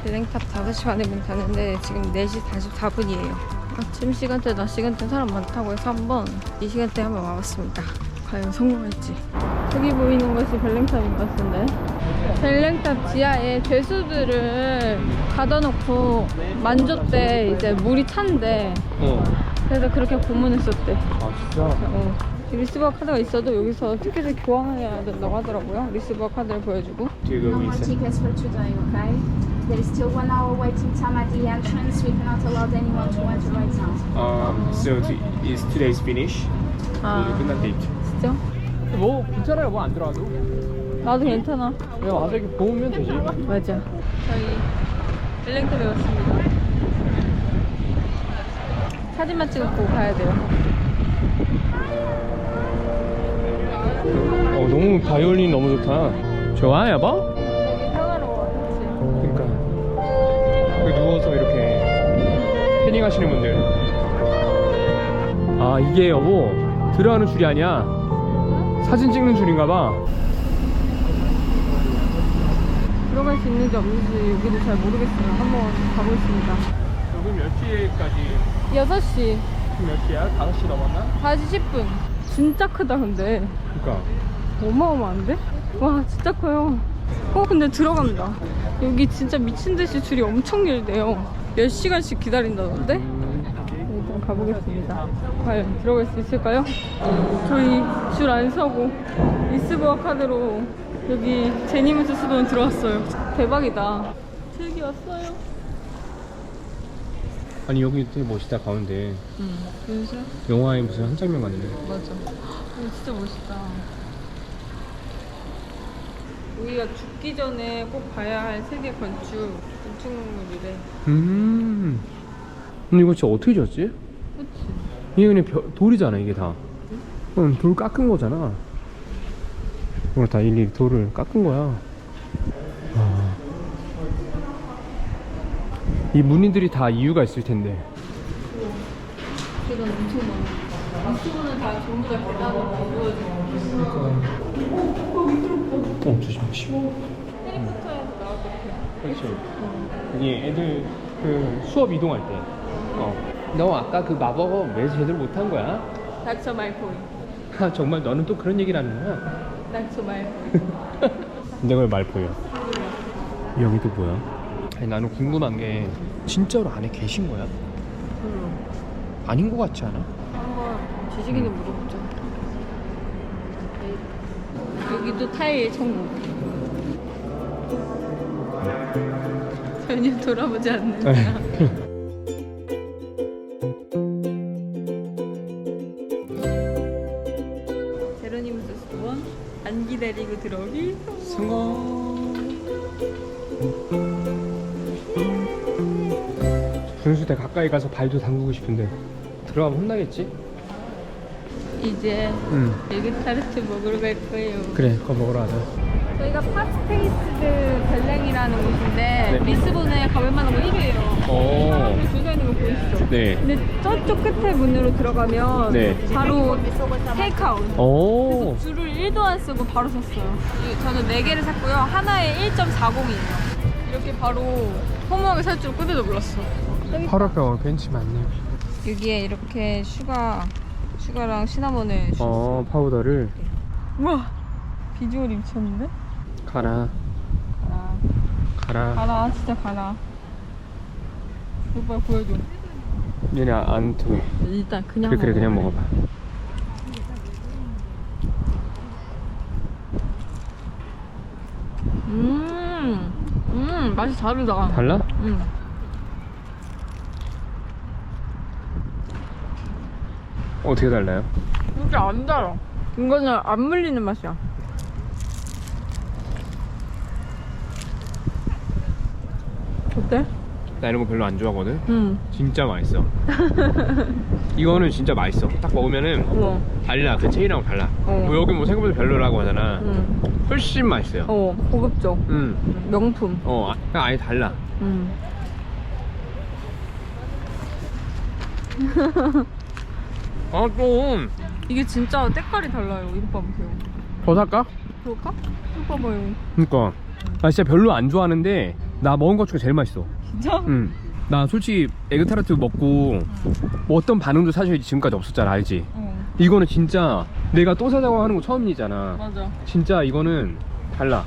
벨랭탑 5시 반에 문 닫는데 지금 4시 44분이에요. 아침 시간대, 낮 시간대 사람 많다고 해서 한번 이 시간대에 한번 와봤습니다. 과연 성공할지. 저기 보이는 것이 벨랭탑인 것 같은데. 벨랭탑 지하에 죄수들을 가둬놓고 만졌대. 이제 물이 찬대. 그래서 그렇게 고문했었대. 아 진짜? 리스버아 카드가 있어도 여기서 티켓을 교환해야 된다고 하더라고요. 리스버아 카드를 보여주고. 뒤에 No 여기 more 있어. tickets for today, okay? There is still 1 hour waiting time at the entrance. We cannot allow anyone to enter right now. So is today's finish? 오늘 끝난 데이트. 진짜? 뭐 괜찮아요. 뭐 안 들어와도. 나도 괜찮아. 그냥 와서 이렇게 보면 되지. 맞아. 저희 벨랭탑에 왔습니다. 사진만 찍고 가야 돼요. 너무 바이올린 너무 좋다. 좋아 여보? 되게 평화로워, 그치? 그러니까 여기 누워서 이렇게 패닝 하시는 분들. 아 이게 여보 들어가는 줄이 아니야. 사진 찍는 줄인가봐. 들어갈 수 있는지 없는지 여기도 잘 모르겠어요. 한번 가보겠습니다. 여기 몇 시에까지? 6시. 지금 몇 시야? 5시 넘었나? 4시 10분. 진짜 크다 근데. 그러니까 어마어마한데? 와 진짜 커요. 근데 들어간다. 여기 진짜 미친듯이 줄이 엄청 길대요. 몇 시간씩 기다린다던데? 일단 가보겠습니다. 과연 들어갈 수 있을까요? 저희 줄 안 서고 이스부아 카드로 여기 제니무스 수도원 들어왔어요. 대박이다. 저기 왔어요. 아니 여기 되게 멋있다 가운데. 윤수? 영화의 무슨 한 장면 같네. 맞아. 이거 진짜 멋있다. 우리가 죽기 전에 꼭 봐야 할 세계 건축물이래. 근데 이거 진짜 어떻게 지었지? 그치? 이게 그냥 돌이잖아 이게 다. 돌 깎은 거잖아. 이거 다 일일이 돌을 깎은 거야. 아. 이 무늬들이 다 이유가 있을 텐데. 계단 엄청 많아. 이 수분은 다 전부 다 계단으로 어두워져. 조심. 해리포터에서 나올 것 같아. 그렇지. 이게 애들 그 수업 이동할 때. 너 아까 그 마법 왜 제대로 못한 거야? 닥쳐 말코이. 아 정말 너는 또 그런 얘기를 하는구나. 닥쳐 말코이. 내가 왜 말포야? 여기도 뭐야? 아니 나는 궁금한 게 진짜로 안에 계신 거야? 아닌 거 같지 않아? 한번 지식인을 물어보자. 여기도 타일 천국. 전혀 돌아보지 않는다. 제로니무스 수원 안 기다리고 들어오기 성공. 분수대 가까이 가서 발도 담그고 싶은데 들어가면 혼나겠지? 이제 에그타르트 먹으러 갈 거예요. 그래 그거 먹으러 가자. 저희가 파스테이스드 벨랭이라는 곳인데 네. 리스본에 가볼 만한 거 1위에요. 오. 사람들 줄 서 있는 거 보이시죠? 네. 근데 저쪽 끝에 문으로 들어가면 네. 바로 테이크아웃. 오. 그래서 줄을 1도 안 쓰고 바로 샀어요. 저는 4개를 샀고요. 하나에 1.40이에요. 이렇게 바로 허무하게 살 줄 꿈에도 몰랐어. 바로 앞에 벤치 많네요. 여기에 이렇게 슈가랑 시나몬을 파우더를 우와 비주얼이 미쳤는데? 가라. 가라 진짜 가라. 오빠 보여줘. 얘네 안 투. 일단 그냥 그래 그냥 먹어봐. 맛이 다르다. 달라? 어떻게 달라요? 진짜 안 달아. 이거는 안 물리는 맛이야. 어때? 나 이런 거 별로 안 좋아하거든. 응. 진짜 맛있어. 이거는 진짜 맛있어. 딱 먹으면은 달라. 그 체인하고 달라. 뭐 여기 뭐 생각보다 별로라고 하잖아. 훨씬 맛있어요. 고급져. 명품. 그냥 아예 달라. 좀. 이게 진짜 때깔이 달라요. 이거 봐보세요. 더 살까? 그럴까? 이거 봐봐요. 그니까. 나 진짜 별로 안 좋아하는데 나 먹은 것 중에 제일 맛있어. 진짜? 응. 나 솔직히 에그타르트 먹고 뭐 어떤 반응도 사실 지금까지 없었잖아. 알지? 이거는 진짜 내가 또 사자고 하는 거 처음이잖아. 맞아. 진짜 이거는 달라.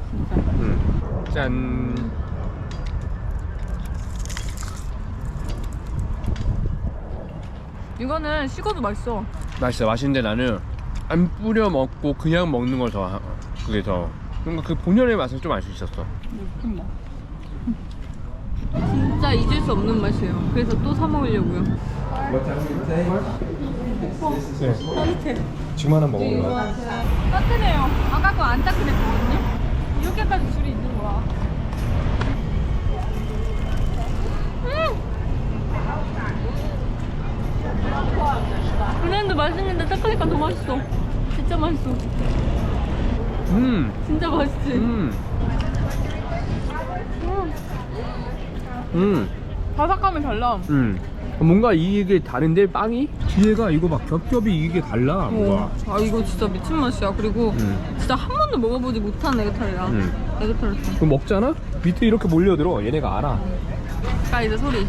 진짜. 응. 짠. 이거는 식어도 맛있어. 맛있어. 맛있는데 나는 안 뿌려 먹고 그냥 먹는 걸 더 그게 더 뭔가 그 본연의 맛을 좀 알 수 있었어. 진짜 잊을 수 없는 맛이에요. 그래서 또 사 먹으려고요. 따뜻해. 지금 하나 먹은 거야. 따뜻해요. 아까 거 안 따뜻했거든요. 이렇게까지 줄이 있는 거야. 그냥도 맛있는데 따뜻하니까 더 맛있어. 진짜 맛있어. 진짜 맛있지? 바삭함이 달라. 뭔가 이게 다른데 빵이? 뒤에가 이거 막 겹겹이 이게 달라. 뭐가. 아 이거 진짜 미친 맛이야. 그리고 진짜 한 번도 먹어보지 못한 에그타르야. 에그타르트. 그럼 먹잖아? 밑에 이렇게 몰려들어. 얘네가 알아. 아 이제 소리.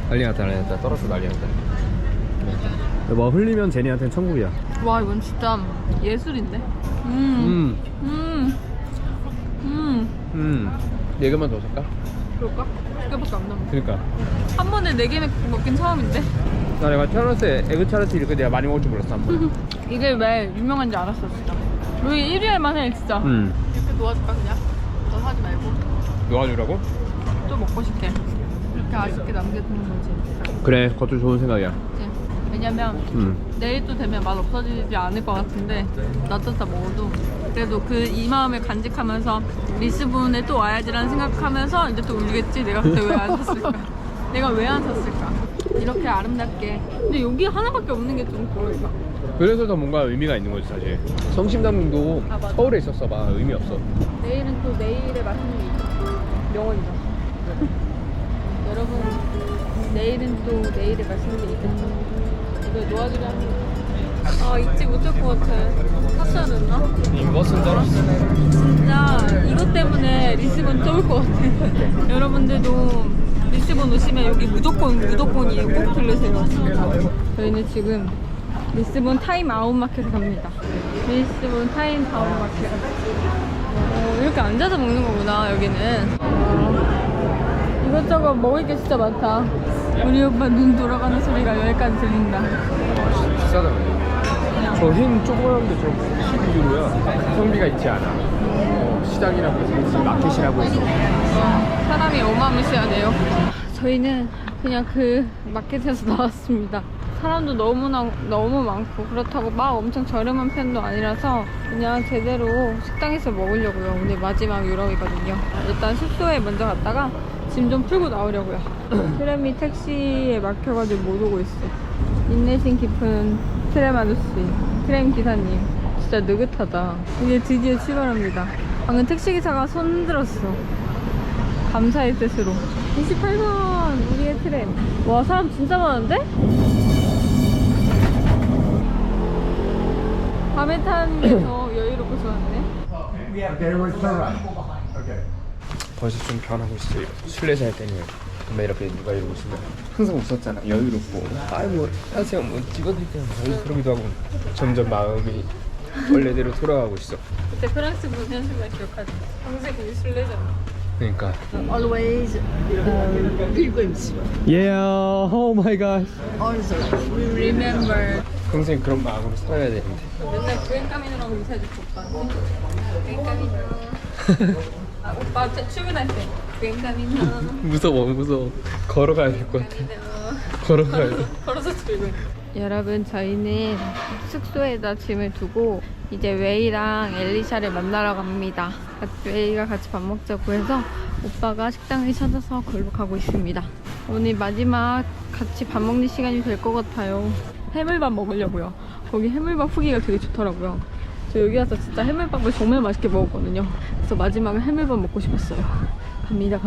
난리 났다 난리 났다. 떨어져 난리 났다. 뭐 흘리면 제니한테는 천국이야. 와 이건 진짜 예술인데. 4개만 더 살까? 그럴까? 2개밖에 안 남았어. 그니까 한 번에 4개 먹긴 처음인데. 나 내가 차러스 에그 차러스 이렇게 내가 많이 먹을 줄 몰랐어 한번. 이게 왜 유명한지 알았어 진짜. 여기 1위에만 해 진짜. 이렇게 놓아줄까 그냥? 너 사지 말고. 놓아주라고? 또 먹고 싶게. 이렇게 아쉽게 남겨두는 거지. 그래 그것도 좋은 생각이야. 그치? 왜냐면 내일 또 되면 맛 없어지지 않을 것 같은데 놔뒀다 먹어도 그래도 그 이 마음을 간직하면서 리스본에 또 와야지라는 생각하면서 이제 또 울겠지. 내가 그때 왜 안 샀을까? 내가 왜 안 샀을까? 이렇게 아름답게. 근데 여기 하나밖에 없는 게 좀 그럴까? 그래서 더 뭔가 의미가 있는 거지 사실. 성심당도 아, 맞아. 서울에 있었어 봐. 의미 없어. 내일은 또 내일의 맛있는 게 있다. 명언이다. 여러분, 내일은 또 내일의 맛있는 게 있겠죠. 이거 놓아주려 하는 거. 아, 잊지 못할 것 같아. 샀어야 됐나? 이것은 떨었어. 진짜 이것 때문에 리스본 좁을 것 같아. 여러분들도 리스본 오시면 여기 무조건이에요. 꼭 들르세요. 저희는 지금 리스본 타임 아웃 마켓에 갑니다. 리스본 타임 아웃 마켓. 이렇게 앉아서 먹는 거구나 여기는. 이것저것 먹을 게 진짜 많다. 우리 오빠 눈 돌아가는 소리가 여기까지 들린다. 비싸다 근데. 저 흰 조그만데 저 12유로야. 가성비가 있지 않아. 시장이라고 해서 무슨 마켓이라고 해서. 사람이 어마무시하네요. 저희는 그냥 그 마켓에서 나왔습니다. 사람도 너무 많고 그렇다고 막 엄청 저렴한 편도 아니라서 그냥 제대로 식당에서 먹으려고요. 오늘 마지막 유럽이거든요. 일단 숙소에 먼저 갔다가 짐 좀 풀고 나오려고요. 트램이 택시에 막혀가지고 못 오고 있어. 인내심 깊은 트램 아저씨, 트램 기사님 진짜 느긋하다. 이제 드디어 출발합니다. 방금 택시기사가 손 흔들었어. 감사의 뜻으로. 28번 우리의 트램. 와 사람 진짜 많은데? 밤에 타는 게 더 여유롭고 좋았네. 벌써 좀 변하고 있어요. 술래 살 때는 근데 이렇게 누가 이러고 있으면 항상 웃었잖아. 여유롭고 아이 뭐 하세요 뭐 찍어드릴 때는 뭐 그러기도 하고 점점 마음이 원래대로 돌아가고 있어. 그때 프랑스 문 현실만 기억하지. 평생 우리 술래잖아. 그러니까 Always pilgrims. Yeah, oh my gosh. Also. We remember. 평생 그런 마음으로 살아야 되는데. 맨날 부엔카미노라고 인사해줬어 오빠한테. 부엔카미노. 아, 오빠 출근할 때 부엔카미노. 무서워. 걸어가야 될 것 같아. 걸어가야 돼. 걸어서 출근. 여러분 저희는 숙소에다 짐을 두고 이제 웨이랑 엘리샤를 만나러 갑니다. 웨이가 같이 밥 먹자고 해서 오빠가 식당을 찾아서 걸로 가고 있습니다. 오늘 마지막 같이 밥 먹는 시간이 될 것 같아요. 해물밥 먹으려고요. 거기 해물밥 후기가 되게 좋더라고요. 저 여기 와서 진짜 해물밥을 정말 맛있게 먹었거든요. 그래서 마지막에 해물밥 먹고 싶었어요. 갑니다.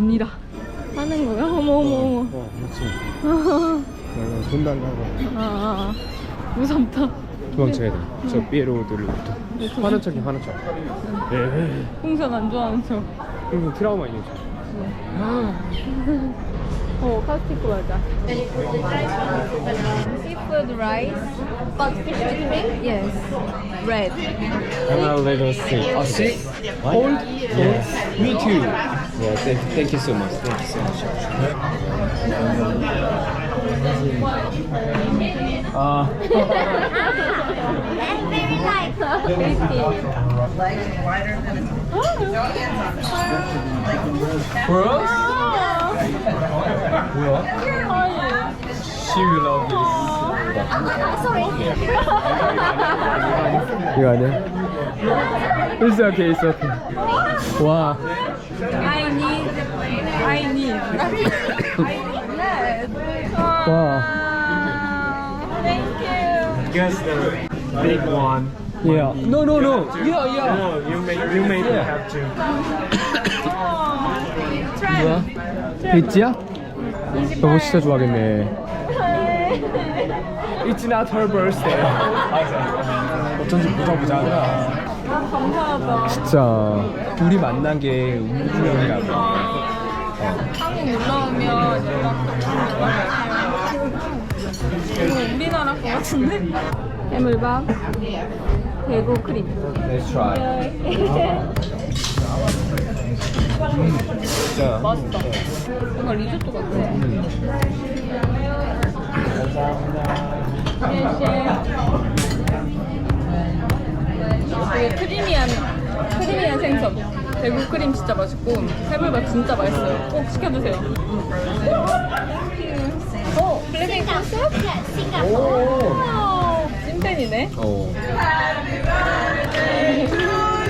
하는 거야? 어머. 그렇지. 돈 달라고. 무섭다. 도망쳐야 돼. 저 삐에로들로부터. 화난 척. 예. 풍선 안 좋아하는 척. 그리고 트라우마 있는 척. 카스티크 맞아. Seafood rice. But fish with meat? Yes. Red. And a little sick. A sick? Cold? Yes. Me too. Yeah, thank you so much. She will love this. 이거 아니야? It's okay. 와. I need. 와. Thank you. Guess the big one. Yeah. No. Yeah. No, you may have to. 뭐야? 베이지야? 너무 진짜 좋아하겠네. It's not her birthday. 어쩐지 보자 하더라. 감사하다. 진짜 둘이 만난 게 운명이라고. 한국 올라오면 이거 우리나라 거 같은데? 해물밥, 대구 크림. Let's try. 진짜 맛있다. 뭔가 리조또 같아. 되게 크리미한 생선. 대구 크림 진짜 맛있고 해물밥 진짜 맛있어요. 꼭 시켜드세요. 블랙핑 컨셉? 오, 찐팬이네.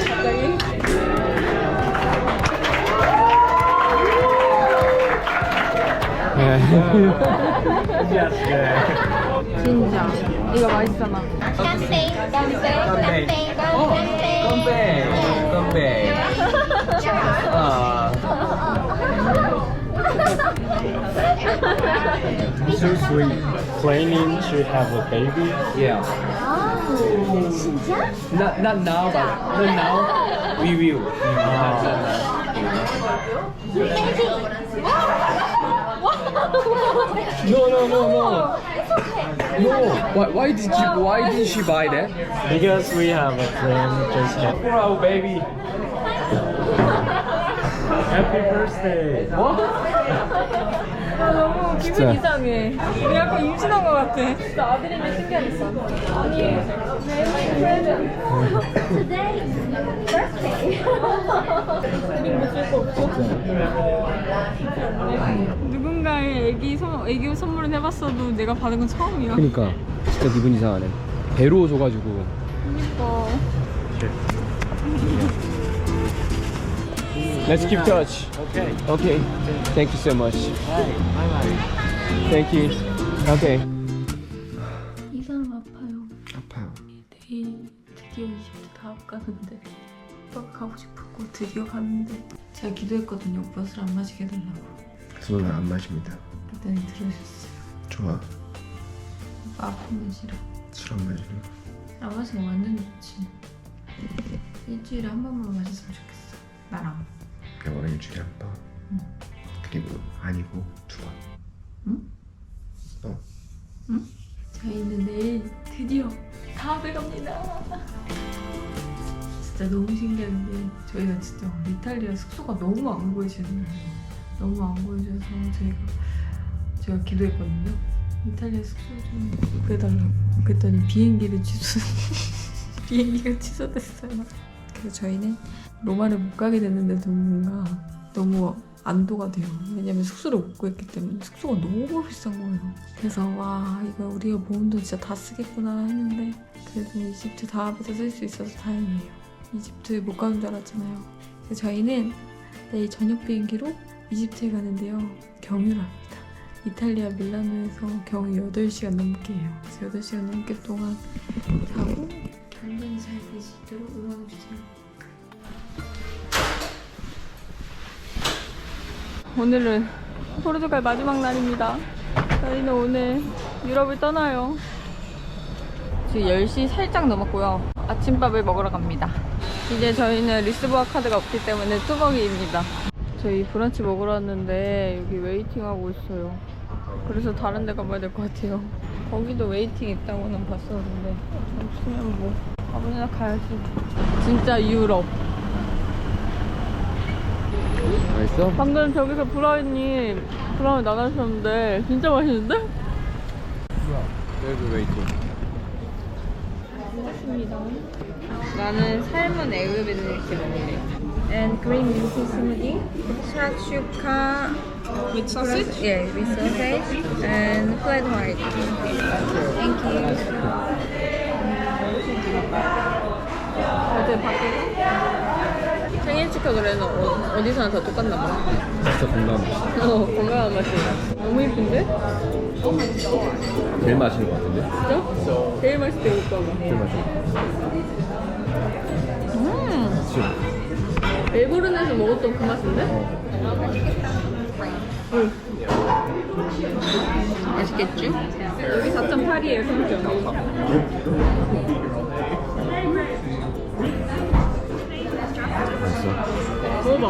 갑자기. 진짜 이거 맛있잖아. 깜배. So sweet. Planning to have a baby. Yeah. Not now, but now we will. No. Why did she buy that? Because we have a plan just had. Wow, baby. Happy birthday. 너무 기분 진짜. 이상해. 우리 약간 임신한 것 같아. 진짜 아들인데 신기하겠어. 아니, 누군가의 애기 선물은 해봤어도 내가 받은 건 처음이야. 그러니까 진짜 기분 이상하네. 배로 줘가지고. 그러니까. Let's keep touch. Okay. Thank you so much. Thank you. Okay. 이 사람 아파요. 아파요. 내일 드디어 이집트 다 가는데 오빠가 가고 싶었고 드디어 가는데 제가 기도했거든요. 오빠 술 안 마시게 해달라고. 저는 안 마십니다. 그랬더니 들으셨어요. 좋아. 오빠 아프면 싫어. 술 안 마시는. 안 마시면 완전 좋지. 일주일에 한 번만 마셨으면 좋겠어. 나랑. 병원에 일주일에 한 번. 그리고 아니고 2번. 응? 응? 저희는 내일 드디어 다 돼갑니다. 진짜 너무 신기한 게 저희가 진짜 이탈리아 숙소가 너무 안 구해지는 거예요. 너무 안 구해져서 제가 기도했거든요. 이탈리아 숙소 좀 구해달라고. 그랬더니 비행기가 취소됐어요. 그래서 저희는 로마를 못 가게 됐는데도 뭔가 너무 안도가 돼요. 왜냐면 숙소를 못 구했기 때문에 숙소가 너무 비싼 거예요. 그래서 와 이거 우리가 모은 돈 진짜 다 쓰겠구나 했는데 그래도 이집트 다음부터 쓸 수 있어서 다행이에요. 이집트에 못 가는 줄 알았잖아요. 그래서 저희는 내일 저녁 비행기로 이집트에 가는데요. 경유를 합니다. 이탈리아 밀라노에서 경유 8시간 넘게 해요. 그래서 8시간 넘게 동안 가고 완전히 잘 되시도록 응원해주세요. 오늘은 포르투갈 마지막 날입니다. 저희는 오늘 유럽을 떠나요. 지금 10시 살짝 넘었고요. 아침밥을 먹으러 갑니다. 이제 저희는 리스보아 카드가 없기 때문에 뚜벅이입니다. 저희 브런치 먹으러 왔는데 여기 웨이팅하고 있어요. 그래서 다른 데 가봐야 될 것 같아요. 거기도 웨이팅 있다고는 봤었는데 없으면 뭐 아무데나 가야지. 진짜 유럽. 맛있어? 방금 저기서 브라우니 나가셨는데 진짜 맛있는데? 여기 웨이팅. 먹었습니다. 나는 삶은 에그 베네딕트 먹을래. And green milk smoothie, shakshuka with sausage. Yeah, with sausage and flat white. Thank you. 어제 밖에서 생일 축하 그래서 어디서나 다 똑같나 봐. 진짜 건강한 맛. 건강한 맛이. 너무 예쁜데? 제일 맛있는 것 같은데? 진짜? 제일 맛있을 때 오빠가. 제일 맛있는 그치? 멜보른에서 먹었던 그 맛인데? 응. 맛있겠지? 여기 4.8이에요, 평점. 맛있어. 먹어봐.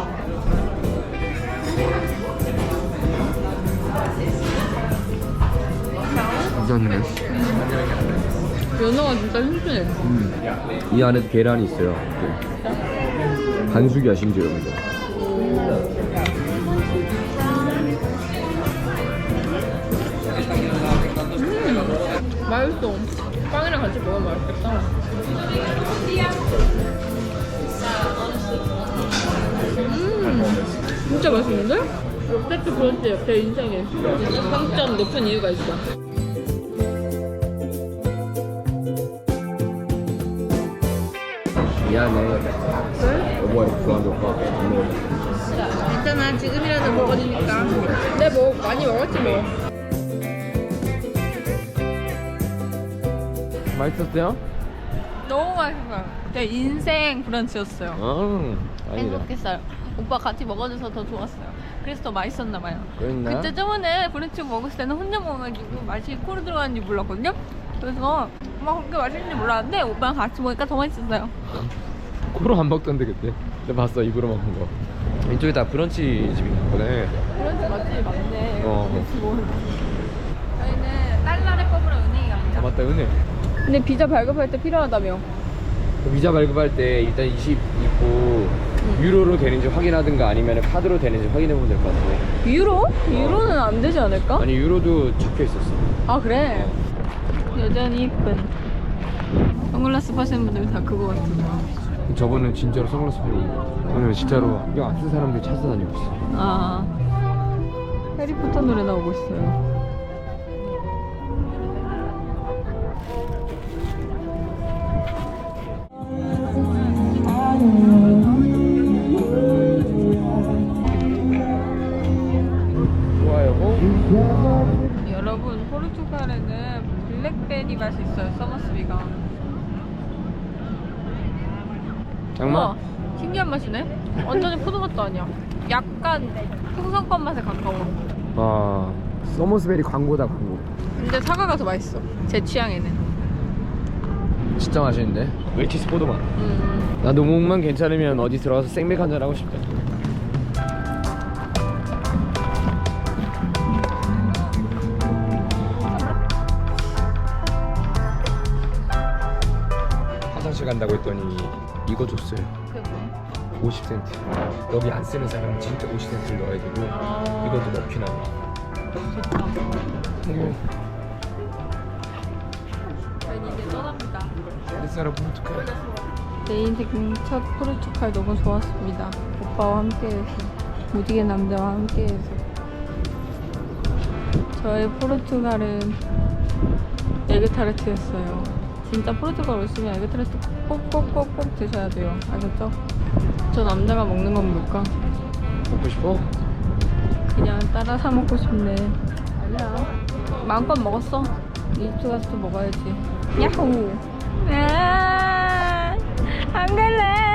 괜찮네. 연어가 진짜 튼튼해. 이 안에도 계란이 있어요. 반숙이야 심지어 이거. 맛있어. 빵이랑 같이 먹으면 맛있겠다. 진짜 맛있는데? 롯데트 브런치 제 인생에 평점 높은 이유가 있어. 미안해. 여보가 이렇게 좋아한다고 안 먹었어. 괜찮아. 지금이라도 먹어주니까. 근데 뭐 많이 먹었지 뭐. 맛있었어요? 너무 맛있어요. 제 인생 브런치였어요. 아니다. 행복했어요. 오빠 같이 먹어줘서 더 좋았어요. 그래서 더 맛있었나 봐요. 그랬나? 그때 저번에 브런치 먹었을 때는 혼자 먹어가지고 맛이 코로 들어가는지 몰랐거든요. 그래서 막 그렇게 맛있는지 몰랐는데 오빠랑 같이 먹으니까 더 맛있었어요. 코로 안 먹던데 그때. 내가 봤어 입으로 먹는 거. 이쪽에 다 브런치 집인가 보네. 브런치 맛집이 많네. 어. 저희는 달러를 뽑으러 은행에 아 갑니다. 맞다 은혜. 근데 비자 발급할 때 필요하다며. 비자 발급할 때 일단 20 있고 유로로 되는지 확인하든가 아니면 카드로 되는지 확인해 보면 될 것 같은데. 유로? 유로는 안 되지 않을까? 아니 유로도 적혀 있었어. 아 그래? 여전히 이쁜. 선글라스 파시는 분들 다 그거 같은 저번엔 진짜로 선글라스 빼고 오늘 진짜로 안경 안 쓴 사람들이 찾아다니고 있어. 아 해리포터 노래 나오고 있어요. 좋아요. 여러분 포르투갈에는 블랙베리 맛이 있어요. 서머스비가. 장마? 우와, 신기한 맛이네. 완전히 포도 맛도 아니야. 약간 풍선껌 맛에 가까워. 아 서머스베리 광고다 광고. 근데 사과가 더 맛있어. 제 취향에는. 진짜 맛있는데? 웰치스 포도맛. 나 노목만 괜찮으면 어디 들어가서 생맥 한잔 하고 싶다. 화장실 간다고 했더니 이거 줬어요. 그게 뭐야? 50센트. 여기 안 쓰는 사람은 진짜 50센트를 넣어야 되고 이것도 넣긴 하네. 저희는 이제 떠납니다. 햇살아 포르투갈. 내 인생 첫 포르투갈 너무 좋았습니다. 오빠와 함께해서 무지개 남자와 함께해서 저의 포르투갈은 에그타르트였어요. 진짜 포르투갈 오시면 에그타르트 꼭꼭꼭꼭 드셔야 돼요. 아셨죠? 저 남자가 먹는 건 뭘까? 먹고 싶어? 그냥 따라 사 먹고 싶네. 아니야. 마음껏 먹었어. 이집트 가서 또 먹어야지. 야호. 안 갈래.